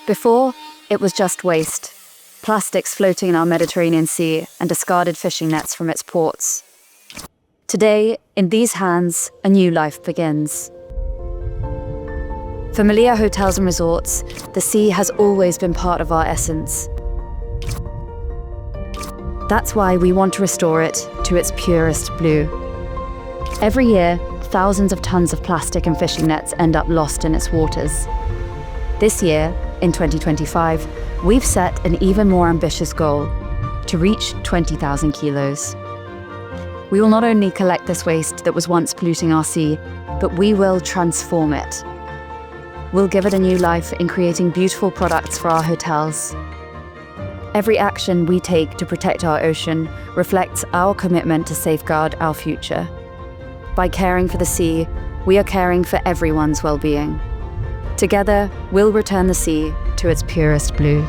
Before, it was just waste. Plastics floating in our Mediterranean Sea and discarded fishing nets from its ports. Today, in these hands, a new life begins. For Meliá Hotels and Resorts, the sea has always been part of our essence. That's why we want to restore it to its purest blue. Every year, thousands of tons of plastic and fishing nets end up lost in its waters. This year, in 2025, we've set an even more ambitious goal: to reach 20,000 kilos. We will not only collect this waste that was once polluting our sea, but we will transform it. We'll give it a new life in creating beautiful products for our hotels. Every action we take to protect our ocean reflects our commitment to safeguard our future. By caring for the sea, we are caring for everyone's well-being. Together, we'll return the sea to its purest blue.